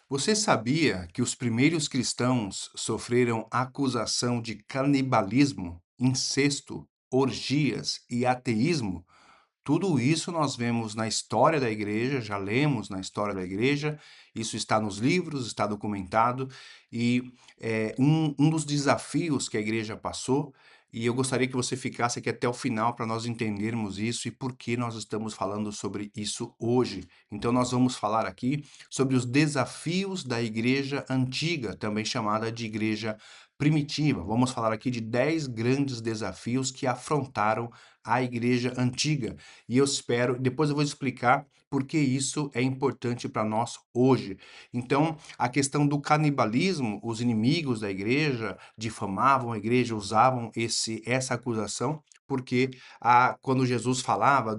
Você sabia que os primeiros cristãos sofreram acusação de canibalismo, incesto, orgias e ateísmo? Tudo isso nós vemos na história da igreja, já lemos na história da igreja, isso está nos livros, está documentado, e um dos desafios que a igreja passou, e eu gostaria que você ficasse aqui até o final para nós entendermos isso e por que nós estamos falando sobre isso hoje. Então, nós vamos falar aqui sobre os desafios da igreja antiga, também chamada de igreja primitiva. Vamos falar aqui de 10 grandes desafios que afrontaram a igreja antiga. E eu espero, depois eu vou explicar por que isso é importante para nós hoje. Então, a questão do canibalismo, os inimigos da igreja difamavam a igreja, usavam essa acusação, porque quando Jesus falava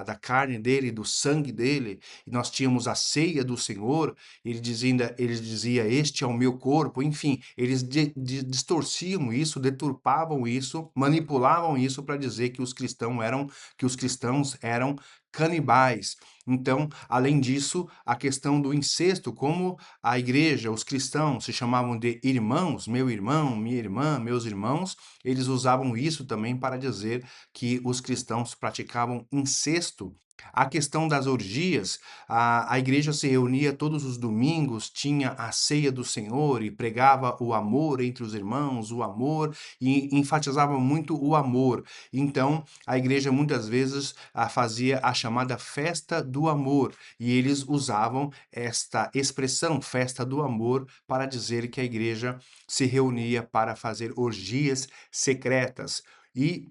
da carne dele, do sangue dele, e nós tínhamos a ceia do Senhor, ele dizia, este é o meu corpo, enfim, eles distorciam isso, deturpavam isso, manipulavam isso para dizer que os cristãos eram canibais. Então, além disso, a questão do incesto, como a igreja, os cristãos se chamavam de irmãos, meu irmão, minha irmã, meus irmãos, eles usavam isso também para dizer que os cristãos praticavam incesto. A questão das orgias, a igreja se reunia todos os domingos, tinha a ceia do Senhor e pregava o amor entre os irmãos, o amor, e enfatizava muito o amor. Então, a igreja muitas vezes fazia a chamada festa do amor, e eles usavam esta expressão, festa do amor, para dizer que a igreja se reunia para fazer orgias secretas. E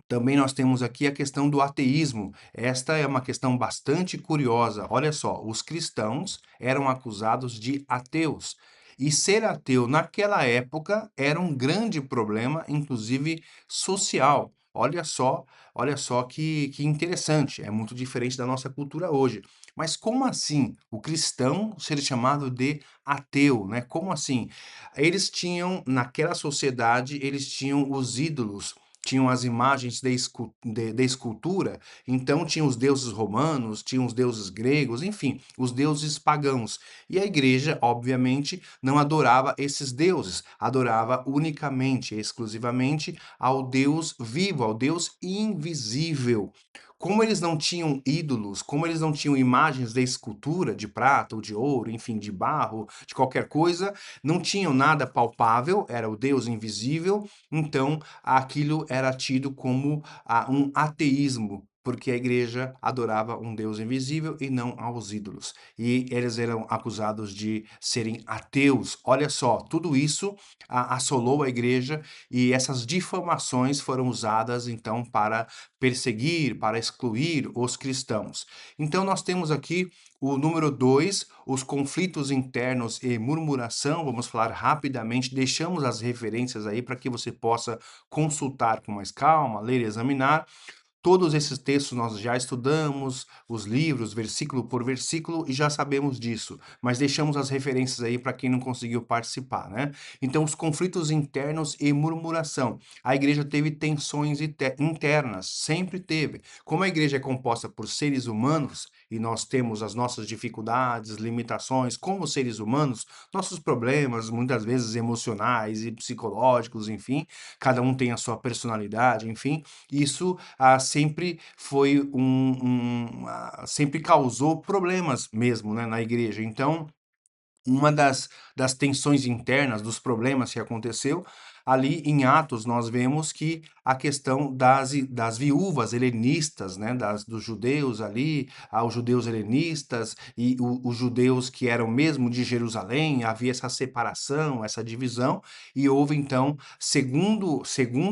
também nós temos aqui a questão do ateísmo. Esta é uma questão bastante curiosa. Olha só, os cristãos eram acusados de ateus. E ser ateu naquela época era um grande problema, inclusive social. Olha só que interessante. É muito diferente da nossa cultura hoje. Mas como assim o cristão ser chamado de ateu, né? Como assim? Eles tinham, naquela sociedade, eles tinham os ídolos, tinham as imagens de escultura, então tinham os deuses romanos, tinham os deuses gregos, enfim, os deuses pagãos. E a igreja, obviamente, não adorava esses deuses, adorava unicamente, exclusivamente ao Deus vivo, ao Deus invisível. Como eles não tinham ídolos, como eles não tinham imagens de escultura, de prata ou de ouro, enfim, de barro, de qualquer coisa, não tinham nada palpável, era o Deus invisível, então aquilo era tido como um ateísmo, porque a igreja adorava um Deus invisível e não aos ídolos. E eles eram acusados de serem ateus. Olha só, tudo isso assolou a igreja e essas difamações foram usadas então para perseguir, para excluir os cristãos. Então nós temos aqui o número 2, os conflitos internos e murmuração. Vamos falar rapidamente, deixamos as referências aí para que você possa consultar com mais calma, ler e examinar. Todos esses textos nós já estudamos, os livros, versículo por versículo, e já sabemos disso, mas deixamos as referências aí para quem não conseguiu participar, né? Então, os conflitos internos e murmuração. A igreja teve tensões internas, sempre teve. Como a igreja é composta por seres humanos, e nós temos as nossas dificuldades, limitações, como seres humanos, nossos problemas, muitas vezes emocionais e psicológicos, enfim, cada um tem a sua personalidade, enfim, isso sempre foi sempre causou problemas mesmo, né, na igreja. Então, uma das tensões internas, dos problemas que aconteceu, ali em Atos nós vemos que a questão das viúvas helenistas, né, dos judeus ali, os judeus helenistas e os judeus que eram mesmo de Jerusalém, havia essa separação, essa divisão, e houve então, segundo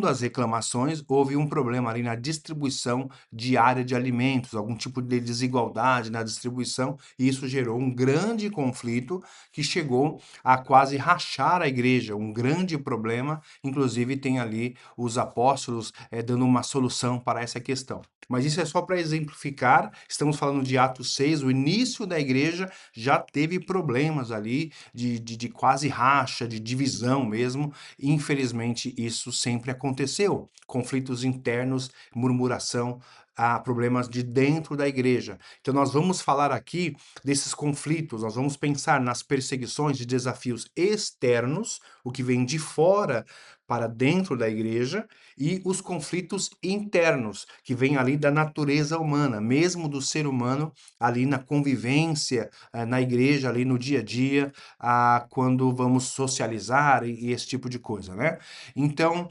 as reclamações, houve um problema ali na distribuição diária de alimentos, algum tipo de desigualdade na distribuição, e isso gerou um grande conflito que chegou a quase rachar a igreja, um grande problema, inclusive tem ali os apóstolos dando uma solução para essa questão. Mas isso é só para exemplificar, estamos falando de Atos 6, o início da igreja já teve problemas ali de quase racha, de divisão mesmo, infelizmente isso sempre aconteceu, conflitos internos, murmuração, a problemas de dentro da igreja. Então, nós vamos falar aqui desses conflitos, nós vamos pensar nas perseguições e desafios externos, o que vem de fora para dentro da igreja, e os conflitos internos, que vêm ali da natureza humana, mesmo do ser humano, ali na convivência, na igreja, ali no dia a dia, quando vamos socializar e esse tipo de coisa, né? Então,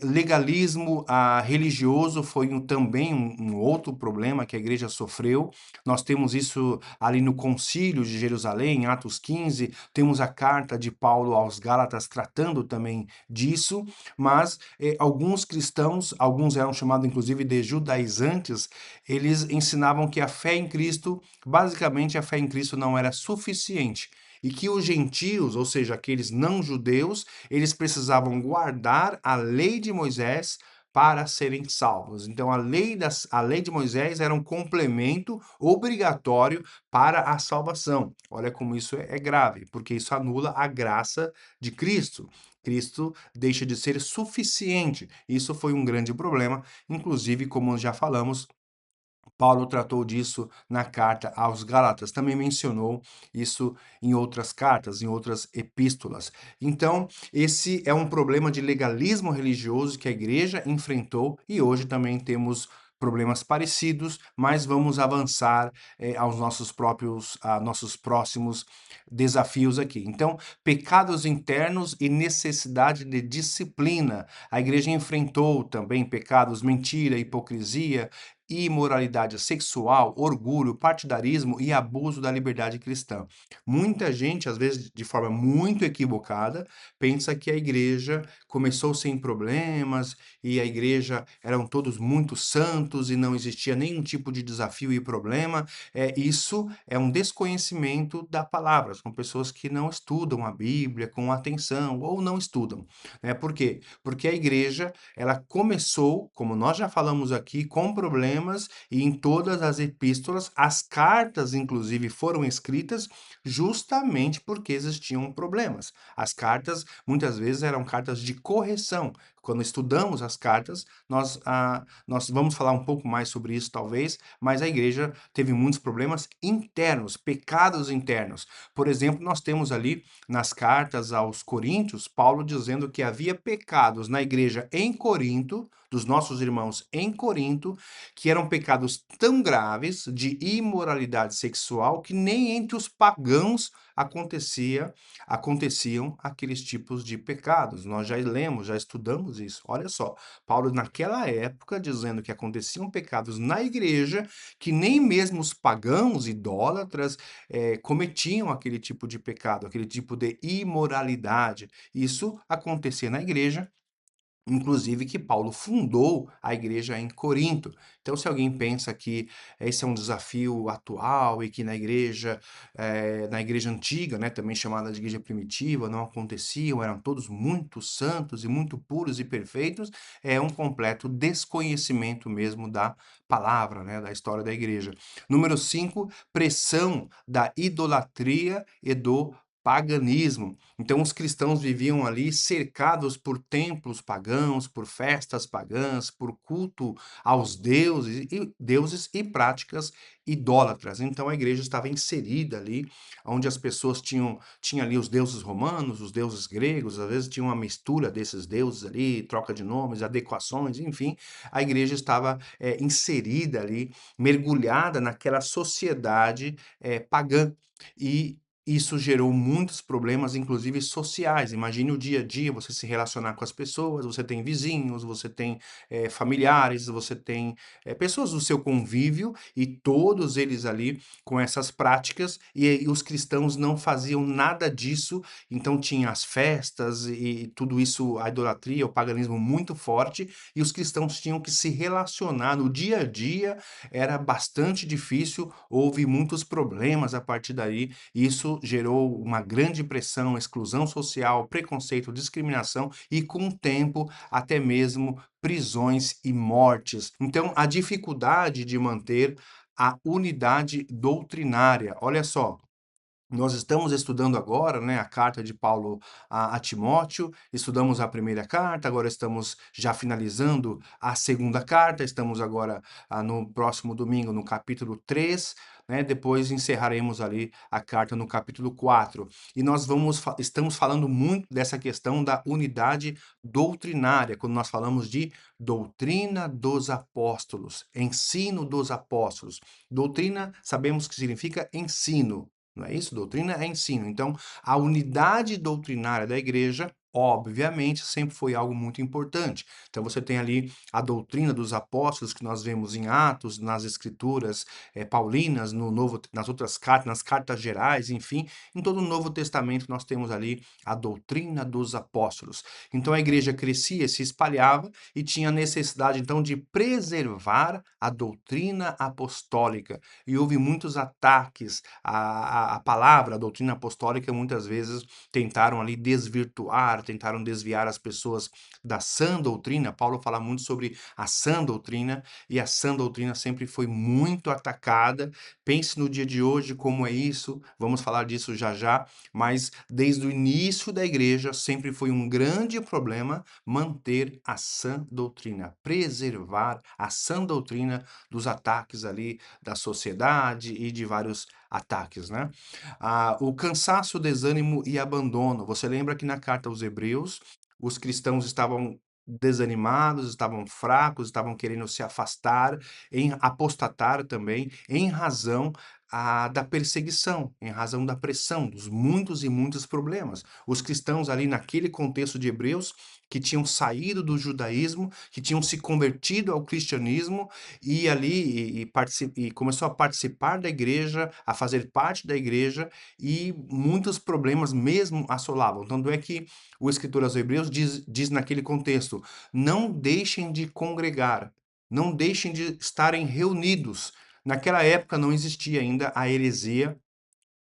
legalismo religioso foi também um outro problema que a igreja sofreu. Nós temos isso ali no Concílio de Jerusalém, em Atos 15, temos a carta de Paulo aos Gálatas tratando também disso, mas alguns cristãos, alguns eram chamados inclusive de judaizantes, eles ensinavam que a fé em Cristo, basicamente a fé em Cristo não era suficiente. E que os gentios, ou seja, aqueles não judeus, eles precisavam guardar a lei de Moisés para serem salvos. Então, a lei de Moisés era um complemento obrigatório para a salvação. Olha como isso é grave, porque isso anula a graça de Cristo. Cristo deixa de ser suficiente. Isso foi um grande problema, inclusive, como já falamos, Paulo tratou disso na carta aos Gálatas, também mencionou isso em outras cartas, em outras epístolas. Então, esse é um problema de legalismo religioso que a igreja enfrentou e hoje também temos problemas parecidos, mas vamos avançar aos nossos próximos desafios aqui. Então, pecados internos e necessidade de disciplina. A igreja enfrentou também pecados, mentira, hipocrisia, imoralidade sexual, orgulho, partidarismo e abuso da liberdade cristã. Muita gente, às vezes de forma muito equivocada, pensa que a igreja começou sem problemas e a igreja eram todos muito santos e não existia nenhum tipo de desafio e problema. Isso é um desconhecimento da palavra. São pessoas que não estudam a Bíblia com atenção ou não estudam. Né? Por quê? Porque a igreja ela começou, como nós já falamos aqui, com problemas e em todas as epístolas, as cartas, inclusive, foram escritas justamente porque existiam problemas. As cartas, muitas vezes, eram cartas de correção. Quando estudamos as cartas, nós vamos falar um pouco mais sobre isso, talvez, mas a igreja teve muitos problemas internos, pecados internos. Por exemplo, nós temos ali nas cartas aos Coríntios, Paulo dizendo que havia pecados na igreja em Corinto, dos nossos irmãos em Corinto, que eram pecados tão graves de imoralidade sexual que nem entre os pagãos aconteciam aqueles tipos de pecados. Nós já lemos, já estudamos isso. Olha só, Paulo naquela época dizendo que aconteciam pecados na igreja que nem mesmo os pagãos idólatras cometiam aquele tipo de pecado, aquele tipo de imoralidade. Isso acontecia na igreja, inclusive que Paulo fundou a igreja em Corinto. Então, se alguém pensa que esse é um desafio atual e que na igreja antiga, né, também chamada de igreja primitiva, não aconteciam, eram todos muito santos e muito puros e perfeitos, é um completo desconhecimento mesmo da palavra, né, da história da igreja. Número 5, pressão da idolatria e do paganismo. Então, os cristãos viviam ali cercados por templos pagãos, por festas pagãs, por culto aos deuses e práticas idólatras. Então, a igreja estava inserida ali, onde as pessoas tinha ali os deuses romanos, os deuses gregos, às vezes tinha uma mistura desses deuses ali, troca de nomes, adequações, enfim, a igreja estava inserida ali, mergulhada naquela sociedade pagã. E isso gerou muitos problemas, inclusive sociais. Imagine o dia a dia, você se relacionar com as pessoas, você tem vizinhos, você tem familiares, você tem pessoas do seu convívio e todos eles ali com essas práticas e os cristãos não faziam nada disso, então tinha as festas e tudo isso, a idolatria, o paganismo muito forte e os cristãos tinham que se relacionar no dia a dia, era bastante difícil, houve muitos problemas a partir daí. Isso gerou uma grande pressão, exclusão social, preconceito, discriminação e, com o tempo, até mesmo prisões e mortes. Então, a dificuldade de manter a unidade doutrinária. Olha só, Nós estamos estudando agora, né, a carta de Paulo a Timóteo, estudamos a primeira carta, agora estamos já finalizando a segunda carta, estamos agora no próximo domingo no capítulo 3, né, depois encerraremos ali a carta no capítulo 4. E nós estamos falando muito dessa questão da unidade doutrinária, quando nós falamos de doutrina dos apóstolos, ensino dos apóstolos. Doutrina, sabemos que significa ensino. Não é isso? Doutrina é ensino. Então, a unidade doutrinária da igreja, obviamente, sempre foi algo muito importante. Então, você tem ali a doutrina dos apóstolos, que nós vemos em Atos, nas escrituras paulinas, no Novo, nas outras cartas, nas cartas gerais, enfim. Em todo o Novo Testamento, nós temos ali a doutrina dos apóstolos. Então, a igreja crescia, se espalhava e tinha necessidade, então, de preservar a doutrina apostólica. E houve muitos ataques a palavra, a doutrina apostólica, muitas vezes tentaram ali desvirtuar, tentaram desviar as pessoas da sã doutrina. Paulo fala muito sobre a sã doutrina, e a sã doutrina sempre foi muito atacada. Pense no dia de hoje como é isso, vamos falar disso já já, mas desde o início da igreja sempre foi um grande problema manter a sã doutrina, preservar a sã doutrina dos ataques ali da sociedade e de vários ataques, né? O cansaço, desânimo e abandono. Você lembra que na carta aos Hebreus, os cristãos estavam desanimados, estavam fracos, estavam querendo se afastar, em apostatar também, em razão da perseguição, em razão da pressão, dos muitos e muitos problemas. Os cristãos ali naquele contexto de Hebreus, que tinham saído do judaísmo, que tinham se convertido ao cristianismo, e ali e começou a participar da igreja, a fazer parte da igreja, e muitos problemas mesmo assolavam. Tanto é que o escritor aos Hebreus diz naquele contexto: não deixem de congregar, não deixem de estarem reunidos. Naquela época não existia ainda a heresia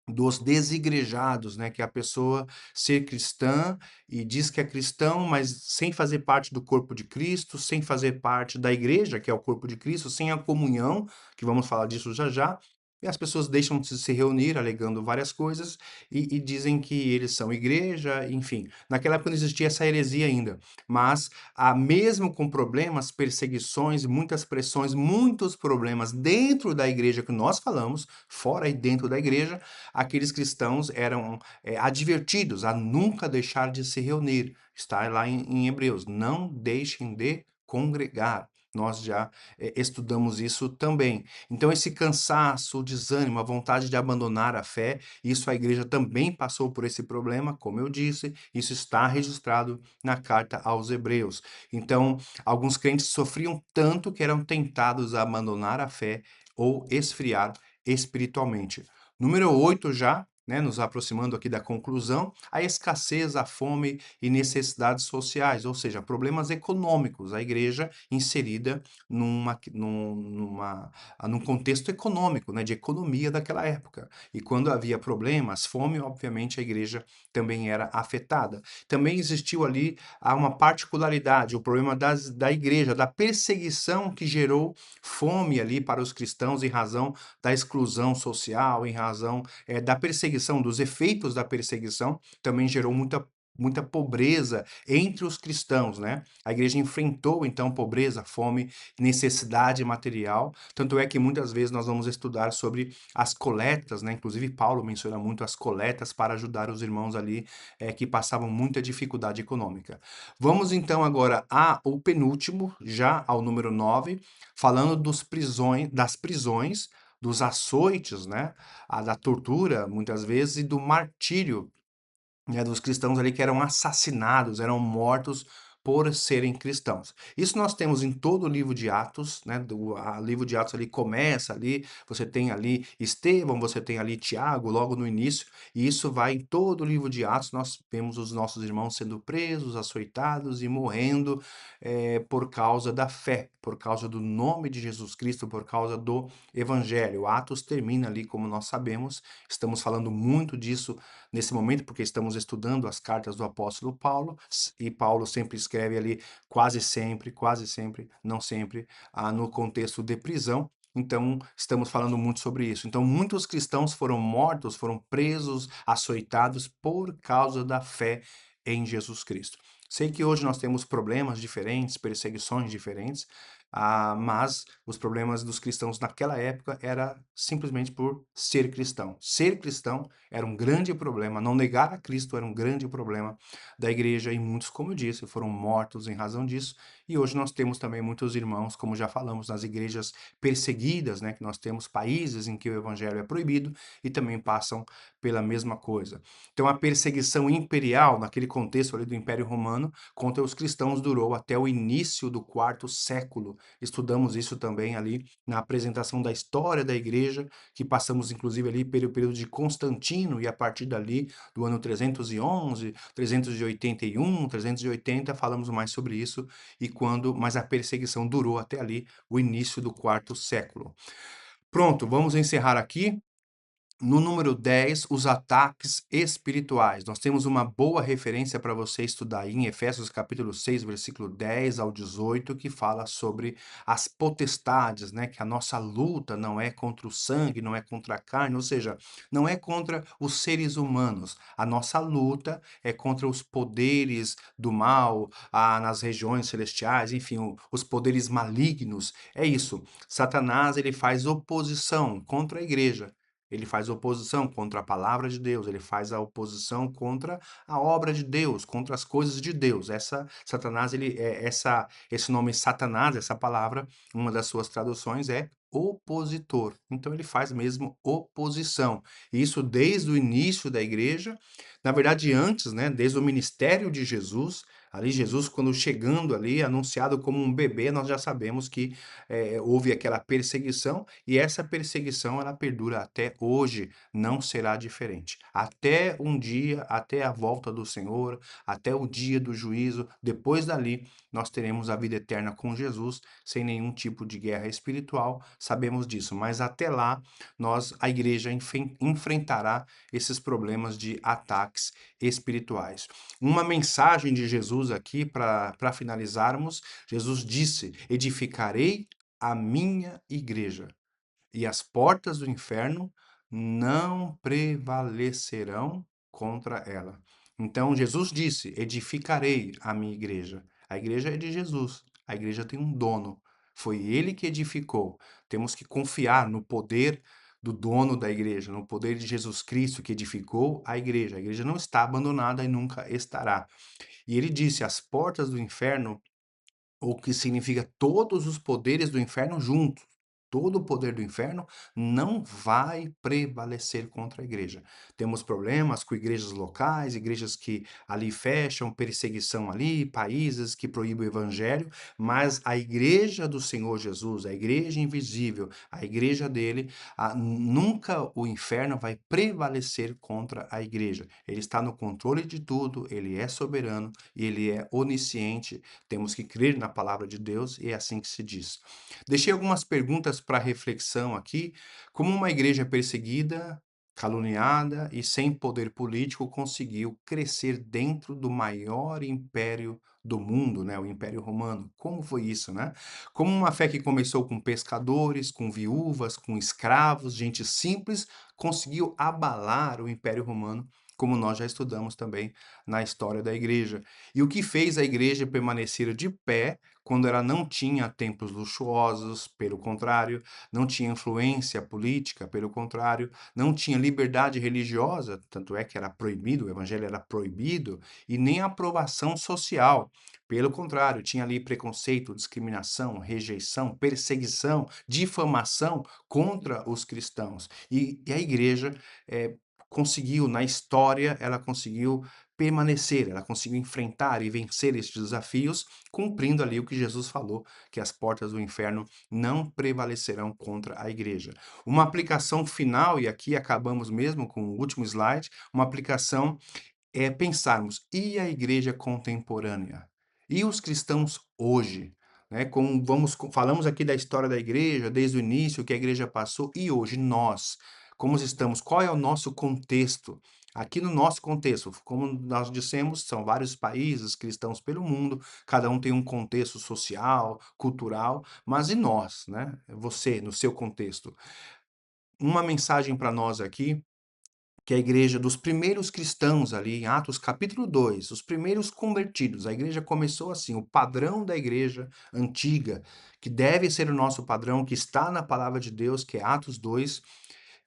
dos desigrejados, né, que é a pessoa ser cristã e diz que é cristão, mas sem fazer parte do corpo de Cristo, sem fazer parte da igreja, que é o corpo de Cristo, sem a comunhão, que vamos falar disso já já. E as pessoas deixam de se reunir, alegando várias coisas, e dizem que eles são igreja, enfim. Naquela época não existia essa heresia ainda, mas mesmo com problemas, perseguições, muitas pressões, muitos problemas dentro da igreja que nós falamos, fora e dentro da igreja, aqueles cristãos eram advertidos a nunca deixar de se reunir. Está lá em Hebreus, não deixem de congregar. Nós já estudamos isso também. Então, esse cansaço, o desânimo, a vontade de abandonar a fé, isso a igreja também passou por esse problema, como eu disse, isso está registrado na carta aos Hebreus. Então, alguns crentes sofriam tanto que eram tentados a abandonar a fé ou esfriar espiritualmente. Número 8 já, né, nos aproximando aqui da conclusão, a escassez, a fome e necessidades sociais, ou seja, problemas econômicos, a igreja inserida num contexto econômico, né, de economia daquela época. E quando havia problemas, fome, obviamente a igreja também era afetada. Também existiu ali uma particularidade, o problema da igreja, da perseguição que gerou fome ali para os cristãos em razão da exclusão social, em razão da perseguição, dos efeitos da perseguição, também gerou muita pobreza entre os cristãos, né? A igreja enfrentou então pobreza, fome, necessidade material. Tanto é que muitas vezes nós vamos estudar sobre as coletas, né? Inclusive Paulo menciona muito as coletas para ajudar os irmãos ali que passavam muita dificuldade econômica. Vamos então agora ao penúltimo, já ao número 9, falando das prisões, dos açoites, né, da tortura, muitas vezes, e do martírio, né, dos cristãos ali que eram assassinados, eram mortos por serem cristãos. Isso nós temos em todo o livro de Atos, né? O livro de Atos ali começa ali, você tem ali Estevão, você tem ali Tiago, logo no início, e isso vai em todo o livro de Atos, nós vemos os nossos irmãos sendo presos, açoitados e morrendo por causa da fé, por causa do nome de Jesus Cristo, por causa do Evangelho. Atos termina ali, como nós sabemos, estamos falando muito disso nesse momento, porque estamos estudando as cartas do apóstolo Paulo, e Paulo sempre escreve ali, quase sempre, não sempre, no contexto de prisão. então estamos falando muito sobre isso. Então muitos cristãos foram mortos, foram presos, açoitados por causa da fé em Jesus Cristo. Sei que hoje nós temos problemas diferentes, perseguições diferentes, mas os problemas dos cristãos naquela época era simplesmente por ser cristão. Ser cristão era um grande problema, não negar a Cristo era um grande problema da igreja e muitos, como eu disse, foram mortos em razão disso. E hoje nós temos também muitos irmãos, como já falamos, nas igrejas perseguidas, né, que nós temos países em que o evangelho é proibido e também passam pela mesma coisa. Então a perseguição imperial, naquele contexto ali do Império Romano, contra os cristãos durou até o início do quarto século. Estudamos isso também ali na apresentação da história da igreja, que passamos inclusive ali pelo período de Constantino e a partir dali do ano 311, 381, 380, falamos mais sobre isso mas a perseguição durou até ali o início do quarto século. Pronto, vamos encerrar aqui. No número 10, os ataques espirituais. Nós temos uma boa referência para você estudar aí em Efésios capítulo 6, versículo 10 ao 18, que fala sobre as potestades, né? Que a nossa luta não é contra o sangue, não é contra a carne, ou seja, não é contra os seres humanos. A nossa luta é contra os poderes do mal, nas regiões celestiais, enfim, os poderes malignos. É isso. Satanás, ele faz oposição contra a igreja. Ele faz oposição contra a palavra de Deus, ele faz a oposição contra a obra de Deus, contra as coisas de Deus. Satanás, esse nome Satanás, essa palavra, uma das suas traduções é opositor. Então ele faz mesmo oposição. Isso desde o início da igreja, na verdade antes, né, desde o ministério de Jesus, ali Jesus quando chegando ali, anunciado como um bebê, nós já sabemos que houve aquela perseguição e essa perseguição ela perdura até hoje, não será diferente. Até um dia, até a volta do Senhor, até o dia do juízo, depois dali nós teremos a vida eterna com Jesus, sem nenhum tipo de guerra espiritual, sabemos disso, mas até lá a igreja enfrentará esses problemas de ataques espirituais. Uma mensagem de Jesus aqui para finalizarmos, Jesus disse: edificarei a minha igreja, e as portas do inferno não prevalecerão contra ela. Então Jesus disse: edificarei a minha igreja. A igreja é de Jesus, a igreja tem um dono, foi ele que edificou. Temos que confiar no poder do dono da igreja, no poder de Jesus Cristo que edificou a igreja. A igreja não está abandonada e nunca estará. E ele disse: as portas do inferno, o que significa todos os poderes do inferno juntos. Todo o poder do inferno não vai prevalecer contra a igreja. Temos problemas com igrejas locais, igrejas que ali fecham, perseguição ali, países que proíbem o evangelho, mas a igreja do Senhor Jesus, a igreja invisível, a igreja dele, nunca o inferno vai prevalecer contra a igreja. Ele está no controle de tudo, ele é soberano e ele é onisciente. Temos que crer na palavra de Deus e é assim que se diz. Deixei algumas perguntas para reflexão aqui. Como uma igreja perseguida, caluniada e sem poder político conseguiu crescer dentro do maior império do mundo, né, o Império Romano? Como foi isso, né? Como uma fé que começou com pescadores, com viúvas, com escravos, gente simples, conseguiu abalar o Império Romano, como nós já estudamos também na história da igreja. E o que fez a igreja permanecer de pé quando ela não tinha templos luxuosos, pelo contrário, não tinha influência política, pelo contrário, não tinha liberdade religiosa, tanto é que era proibido, o evangelho era proibido, e nem aprovação social. Pelo contrário, tinha ali preconceito, discriminação, rejeição, perseguição, difamação contra os cristãos. E a igreja conseguiu, na história, ela conseguiu permanecer, ela conseguiu enfrentar e vencer estes desafios, cumprindo ali o que Jesus falou, que as portas do inferno não prevalecerão contra a igreja. Uma aplicação final, e aqui acabamos mesmo com o último slide, uma aplicação é pensarmos, e a igreja contemporânea? E os cristãos hoje? Né? Falamos aqui da história da igreja, desde o início, que a igreja passou, e hoje nós, como estamos? Qual é o nosso contexto? Aqui no nosso contexto, como nós dissemos, são vários países cristãos pelo mundo, cada um tem um contexto social, cultural, mas e nós, né? Você, no seu contexto. Uma mensagem para nós aqui, que a igreja dos primeiros cristãos ali, em Atos capítulo 2, os primeiros convertidos, a igreja começou assim, o padrão da igreja antiga, que deve ser o nosso padrão, que está na palavra de Deus, que é Atos 2.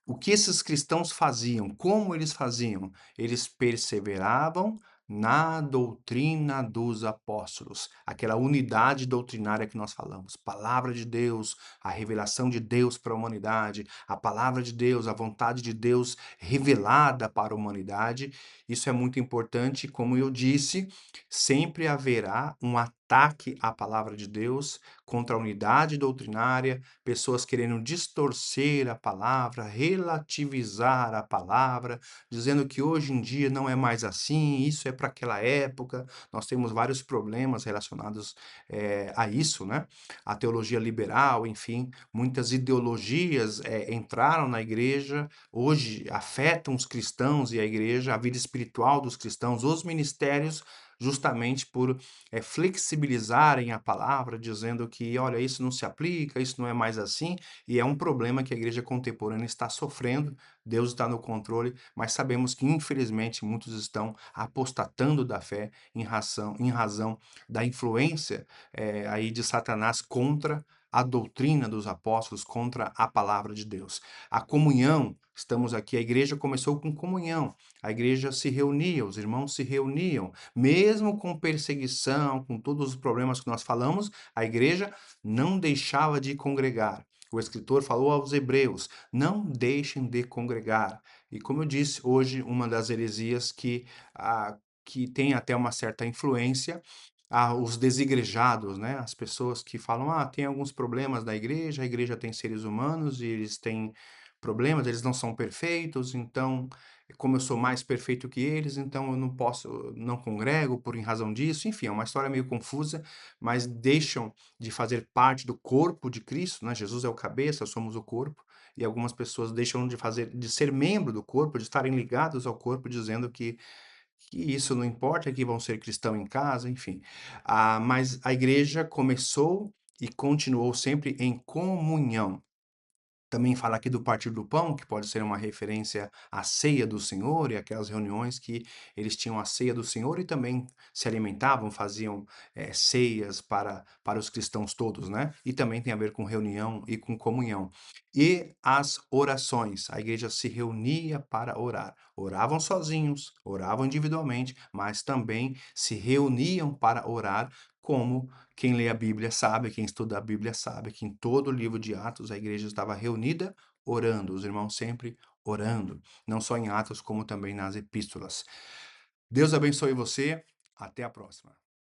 O que esses cristãos faziam? Como eles faziam? Eles perseveravam na doutrina dos apóstolos, aquela unidade doutrinária que nós falamos. Palavra de Deus, a revelação de Deus para a humanidade, a palavra de Deus, a vontade de Deus revelada para a humanidade. Isso é muito importante. Como eu disse, sempre haverá um ataque à palavra de Deus contra a unidade doutrinária, pessoas querendo distorcer a palavra, relativizar a palavra, dizendo que hoje em dia não é mais assim, isso é para aquela época. Nós temos vários problemas relacionados a isso, né? A teologia liberal, enfim, muitas ideologias entraram na igreja, hoje afetam os cristãos e a igreja, a vida espiritual dos cristãos, os ministérios, justamente por flexibilizarem a palavra, dizendo que, olha, isso não se aplica, isso não é mais assim, e é um problema que a igreja contemporânea está sofrendo. Deus está no controle, mas sabemos que, infelizmente, muitos estão apostatando da fé em razão da influência aí de Satanás contra a doutrina dos apóstolos, contra a palavra de Deus. A comunhão, estamos aqui, a igreja começou com comunhão, a igreja se reunia, os irmãos se reuniam, mesmo com perseguição, com todos os problemas que nós falamos, a igreja não deixava de congregar. O escritor falou aos hebreus: não deixem de congregar. E como eu disse, hoje, uma das heresias que tem até uma certa influência, os desigrejados, né? As pessoas que falam: tem alguns problemas na igreja, a igreja tem seres humanos e eles têm problemas, eles não são perfeitos, então como eu sou mais perfeito que eles, então eu não posso, não congrego por em razão disso. Enfim, é uma história meio confusa, mas deixam de fazer parte do corpo de Cristo, né? Jesus é o cabeça, somos o corpo, e algumas pessoas deixam de ser membro do corpo, de estarem ligados ao corpo, dizendo que isso não importa, que vão ser cristão em casa, enfim. Mas a igreja começou e continuou sempre em comunhão. Também fala aqui do partir do pão, que pode ser uma referência à ceia do Senhor e aquelas reuniões que eles tinham a ceia do Senhor e também se alimentavam, faziam ceias para os cristãos todos, né? E também tem a ver com reunião e com comunhão. E as orações, a igreja se reunia para orar. Oravam sozinhos, oravam individualmente, mas também se reuniam para orar, como quem lê a Bíblia sabe, quem estuda a Bíblia sabe que em todo o livro de Atos a igreja estava reunida orando, os irmãos sempre orando, não só em Atos, como também nas epístolas. Deus abençoe você, até a próxima.